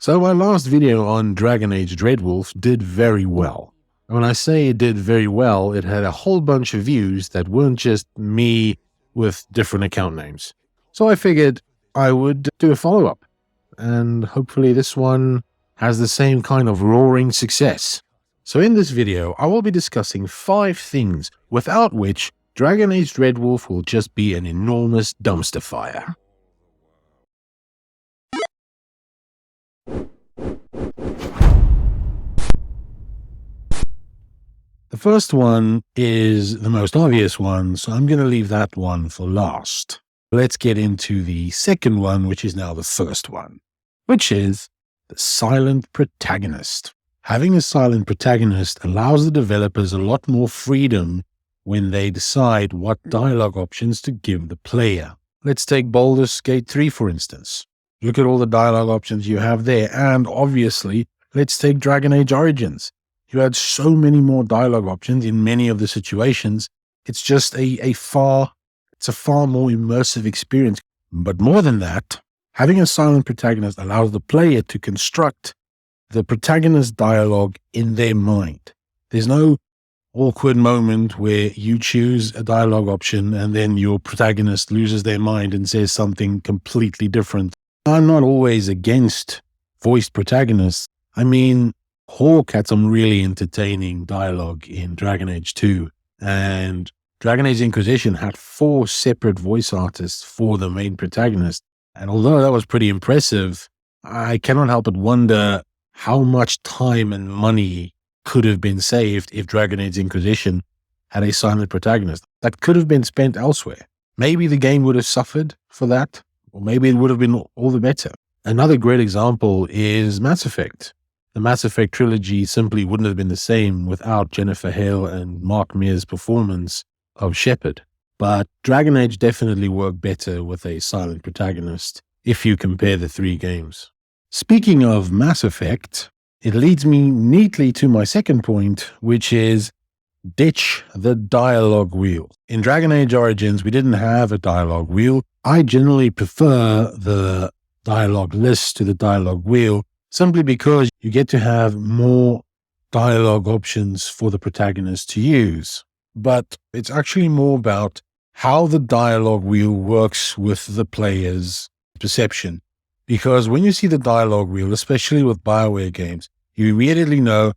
So my last video on Dragon Age Dreadwolf did very well. When I say it did very well, it had a whole bunch of views that weren't just me with different account names. So I figured I would do a follow-up, and hopefully this one has the same kind of roaring success. So in this video, I will be discussing 5 things without which Dragon Age Dreadwolf will just be an enormous dumpster fire. The first one is the most obvious one, so I'm going to leave that one for last. Let's get into the second one, which is now the first one, which is the silent protagonist. Having a silent protagonist allows the developers a lot more freedom when they decide what dialogue options to give the player. Let's take Baldur's Gate 3, for instance. Look at all the dialogue options you have there, and obviously, let's take Dragon Age Origins. You had so many more dialogue options in many of the situations. It's just a far more immersive experience. But more than that, having a silent protagonist allows the player to construct the protagonist dialogue in their mind. There's no awkward moment where you choose a dialogue option and then your protagonist loses their mind and says something completely different. I'm not always against voiced protagonists. I mean, Hawk had some really entertaining dialogue in Dragon Age 2, and Dragon Age Inquisition had 4 separate voice artists for the main protagonist. And although that was pretty impressive, I cannot help but wonder how much time and money could have been saved if Dragon Age Inquisition had a silent protagonist. That could have been spent elsewhere. Maybe the game would have suffered for that, or maybe it would have been all the better. Another great example is Mass Effect. The Mass Effect trilogy simply wouldn't have been the same without Jennifer Hale and Mark Mear's performance of Shepard. But Dragon Age definitely worked better with a silent protagonist if you compare the 3 games. Speaking of Mass Effect, it leads me neatly to my second point, which is ditch the dialogue wheel. In Dragon Age Origins, we didn't have a dialogue wheel. I generally prefer the dialogue list to the dialogue wheel, simply because you get to have more dialogue options for the protagonist to use. But it's actually more about how the dialogue wheel works with the player's perception. Because when you see the dialogue wheel, especially with BioWare games, you immediately know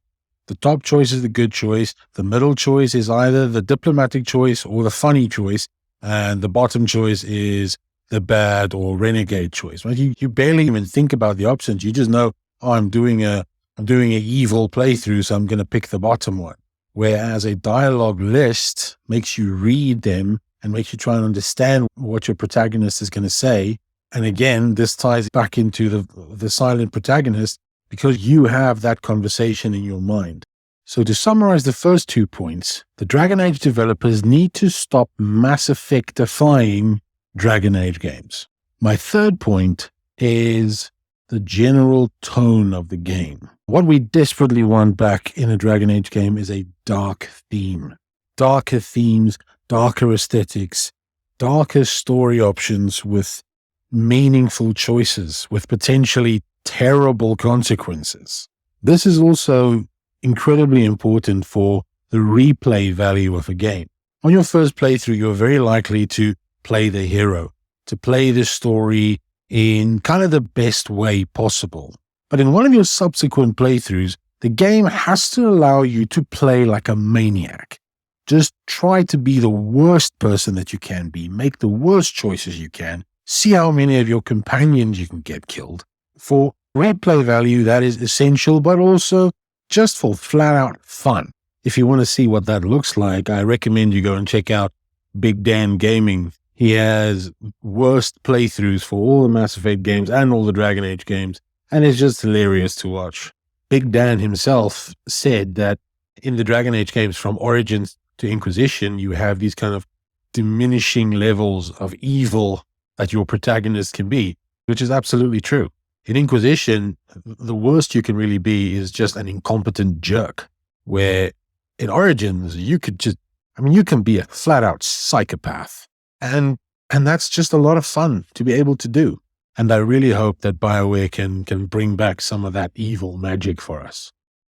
the top choice is the good choice, the middle choice is either the diplomatic choice or the funny choice, and the bottom choice is the bad or renegade choice. Right? You barely even think about the options. You just know, oh, I'm doing an evil playthrough, so I'm going to pick the bottom one. Whereas a dialogue list makes you read them and makes you try and understand what your protagonist is going to say. And again, this ties back into the silent protagonist because you have that conversation in your mind. So to summarize the first 2 points, the Dragon Age developers need to stop Mass Effect-ifying Dragon Age games. My third point is the general tone of the game. What we desperately want back in a Dragon Age game is a dark theme. Darker themes, darker aesthetics, darker story options with meaningful choices, with potentially terrible consequences. This is also incredibly important for the replay value of a game. On your first playthrough, you're very likely to play the hero, to play the story in kind of the best way possible. But in one of your subsequent playthroughs, the game has to allow you to play like a maniac. Just try to be the worst person that you can be, make the worst choices you can, see how many of your companions you can get killed. For replay value, that is essential, but also just for flat out fun. If you want to see what that looks like, I recommend you go and check out Big Dan Gaming. He has worst playthroughs for all the Mass Effect games and all the Dragon Age games, and it's just hilarious to watch. Big Dan himself said that in the Dragon Age games, from Origins to Inquisition, you have these kind of diminishing levels of evil that your protagonist can be, which is absolutely true. In Inquisition, the worst you can really be is just an incompetent jerk, where in Origins, you can be a flat out psychopath. And that's just a lot of fun to be able to do. And I really hope that BioWare can bring back some of that evil magic for us.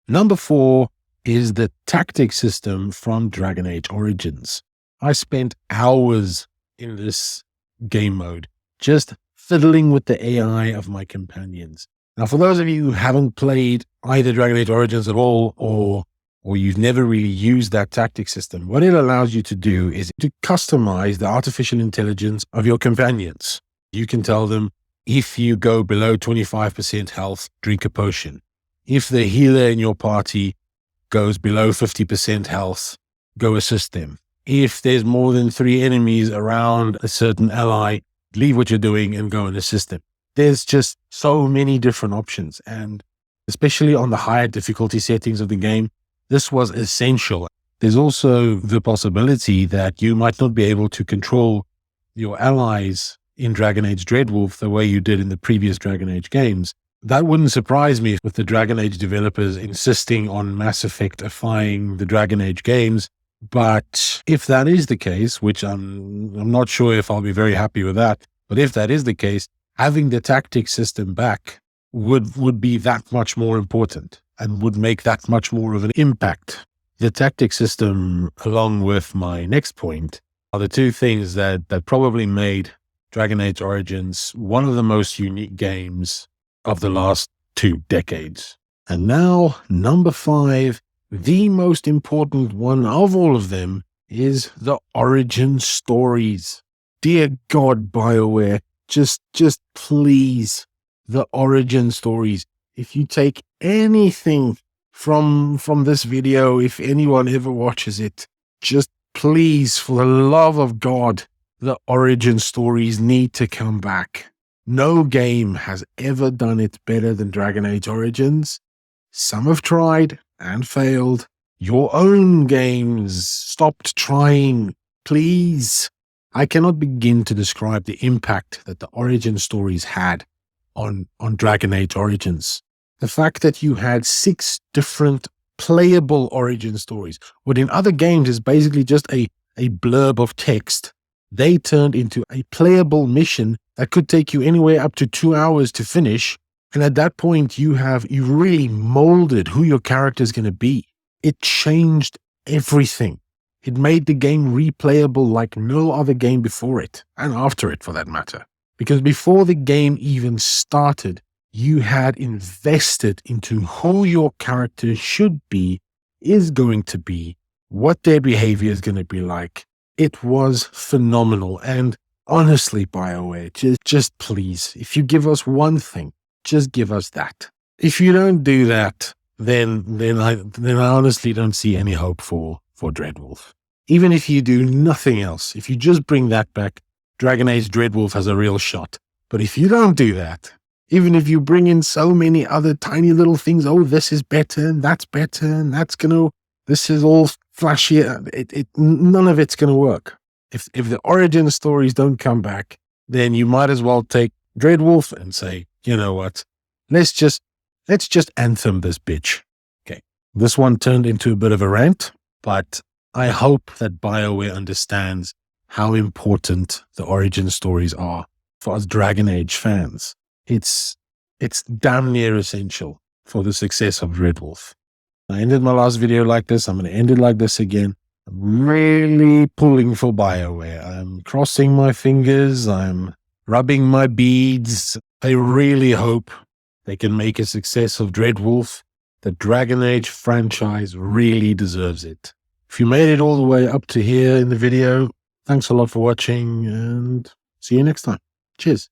Number 4 is the tactic system from Dragon Age Origins. I spent hours in this game mode just fiddling with the AI of my companions. Now, for those of you who haven't played either Dragon Age Origins at all, or you've never really used that tactic system, what it allows you to do is to customize the artificial intelligence of your companions. You can tell them, if you go below 25% health, drink a potion. If the healer in your party goes below 50% health, go assist them. If there's more than 3 enemies around a certain ally, leave what you're doing and go and assist them. There's just so many different options. And especially on the higher difficulty settings of the game, this was essential. There's also the possibility that you might not be able to control your allies in Dragon Age Dreadwolf the way you did in the previous Dragon Age games. That wouldn't surprise me with the Dragon Age developers insisting on Mass Effect-ifying the Dragon Age games. But if that is the case, which I'm not sure if I'll be very happy with that, but if that is the case, having the tactic system back would be that much more important and would make that much more of an impact. The tactic system, along with my next point, are the two things that probably made Dragon Age Origins one of the most unique games of the last 2 decades. And now, number 5, the most important one of all of them, is the origin stories. Dear God, BioWare, just please, the origin stories. If you take anything from this video, if anyone ever watches it, just please, for the love of God, the origin stories need to come back. No game has ever done it better than Dragon Age Origins. Some have tried and failed. Your own games stopped trying. Please. I cannot begin to describe the impact that the origin stories had on Dragon Age Origins. The fact that you had 6 different playable origin stories, what in other games is basically just a blurb of text, they turned into a playable mission that could take you anywhere up to 2 hours to finish. And at that point, you really molded who your character is going to be. It changed everything. It made the game replayable like no other game before it, and after it for that matter. Because before the game even started, you had invested into who your character should be, is going to be, what their behavior is going to be like. It was phenomenal. And honestly, BioWare, just please, if you give us one thing, just give us that. If you don't do that, then I honestly don't see any hope for Dreadwolf. Even if you do nothing else, if you just bring that back, Dragon Age Dreadwolf has a real shot. But if you don't do that, even if you bring in so many other tiny little things, oh, this is better, and that's better, and this is all flashy, none of it's gonna work. If the origin stories don't come back, then you might as well take Dreadwolf and say, you know what, let's just anthem this bitch. Okay, this one turned into a bit of a rant, but I hope that BioWare understands how important the origin stories are for us Dragon Age fans. It's damn near essential for the success of Dreadwolf. I ended my last video like this. I'm going to end it like this again. I'm really pulling for BioWare. I'm crossing my fingers. I'm rubbing my beads. I really hope they can make a success of Dreadwolf. The Dragon Age franchise really deserves it. If you made it all the way up to here in the video, thanks a lot for watching, and see you next time. Cheers.